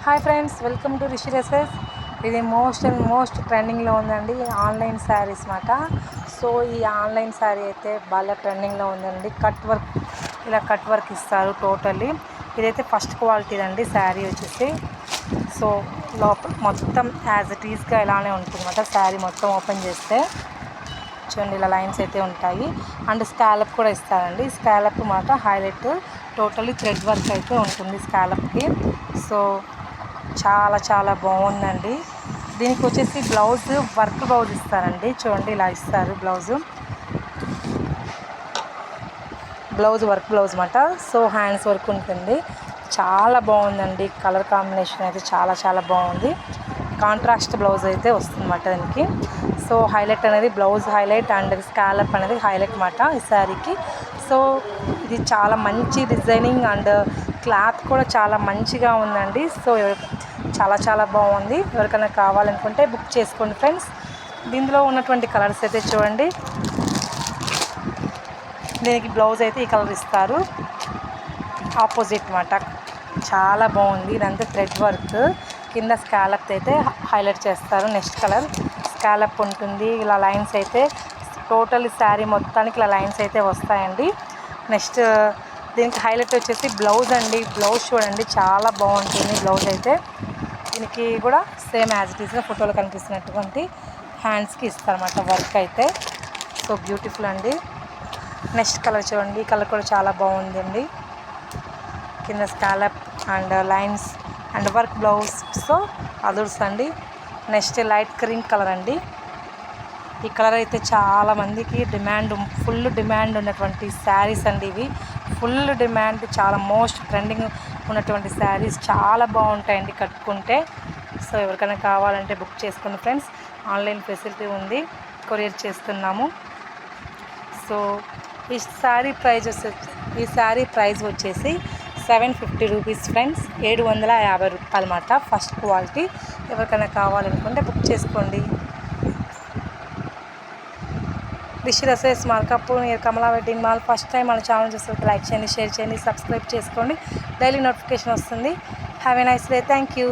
Hi friends, welcome to Rishi dresses. ఇది most ట్రెండింగ్లో ఉందండి ఆన్లైన్ శారీస్ మాట. సో ఈ ఆన్లైన్ శారీ అయితే బాగా ట్రెండింగ్లో ఉందండి. ఇలా కట్ వర్క్ ఇస్తారు టోటల్లీ. ఇదైతే ఫస్ట్ క్వాలిటీ అండి శారీ వచ్చేసి. సో లోపల మొత్తం యాజ్ ఇట్ ఈస్గా ఇలానే ఉంటుంది అన్నమాట. శారీ మొత్తం ఓపెన్ చేస్తే చూడండి ఇలా లైన్స్ అయితే ఉంటాయి. అండ్ స్కాలప్ కూడా ఇస్తారండి. స్కాలప్ మాట హైలైట్, టోటల్లీ థ్రెడ్ వర్క్ అయితే ఉంటుంది స్కాలప్కి. సో చాలా బాగుందండి. దీనికి వచ్చేసి వర్క్ బ్లౌజ్ ఇస్తారండి. చూడండి ఇలా ఇస్తారు బ్లౌజ్ వర్క్ బ్లౌజ్ అన్నమాట. సో హ్యాండ్స్ వర్క్ ఉంటుంది. చాలా బాగుందండి. కలర్ కాంబినేషన్ అయితే చాలా బాగుంది. కాంట్రాస్ట్ బ్లౌజ్ అయితే వస్తుంది అన్నమాట దీనికి. సో హైలైట్ అనేది బ్లౌజ్ హైలైట్ అండ్ స్కాలప్ అనేది హైలైట్ అన్నమాట ఈ శారీకి. సో ఇది చాలా మంచి డిజైనింగ్ అండ్ క్లాత్ కూడా చాలా మంచిగా ఉందండి. సో చాలా బాగుంది. ఎవరికైనా కావాలనుకుంటే బుక్ చేసుకోండి ఫ్రెండ్స్. దీనిలో ఉన్నటువంటి కలర్స్ అయితే చూడండి. దీనికి బ్లౌజ్ అయితే ఈ కలర్ ఇస్తారు, ఆపోజిట్ అన్నమాట. చాలా బాగుంది. ఇదంతా థ్రెడ్ వర్క్, కింద స్కాలప్ అయితే హైలైట్ చేస్తారు. నెక్స్ట్ కలర్ స్కాలప్ ఉంటుంది. ఇలా లైన్స్ అయితే టోటల్ శారీ మొత్తానికి ఇలా లైన్స్ అయితే వస్తాయండి. నెక్స్ట్ దీనికి హైలైట్ వచ్చేసి బ్లౌజ్ అండి. బ్లౌజ్ చూడండి చాలా బాగుంటుంది బ్లౌజ్ అయితే. దీనికి కూడా సేమ్ యాజ్ ఇట్ ఈస్గా ఫోటోలో కనిపిస్తున్నటువంటి హ్యాండ్స్కి ఇస్తారన్నమాట వర్క్ అయితే. సో బ్యూటిఫుల్ అండి. నెక్స్ట్ కలర్ చూడండి. ఈ కలర్ కూడా చాలా బాగుందండి. కింద scallop and lines and work blouse. So others అండి. నెక్స్ట్ లైట్ క్రీమ్ కలర్ అండి. ఈ కలర్ అయితే చాలా మందికి ఫుల్ డిమాండ్ ఉన్నటువంటి శారీస్ అండి ఇవి. ఫుల్ డిమాండ్, చాలా మోస్ట్ ట్రెండింగ్ ఉన్నటువంటి శారీస్. చాలా బాగుంటాయండి కట్టుకుంటే. సో ఎవరికైనా కావాలంటే బుక్ చేసుకోండి ఫ్రెండ్స్. ఆన్లైన్ ఫెసిలిటీ ఉంది, కొరియర్ చేస్తున్నాము. సో ఈ శారీ ప్రైస్ వచ్చేసి 750 రూపీస్ ఫ్రెండ్స్. 750 రూపాయలు అన్నమాట. First quality. ఎవరికైనా కావాలనుకుంటే బుక్ చేసుకోండి. రిషి డ్రెస్సెస్, మార్కాపూర్ నియర్ కమలా వెడ్డింగ్ మాల్. ఫస్ట్ టైం మన ఛానల్ చూస్తే లైక్ చేయండి, షేర్ చేయండి, సబ్స్క్రైబ్ చేసుకోండి. డైలీ నోటిఫికేషన్ వస్తుంది. Have a nice day. Thank you.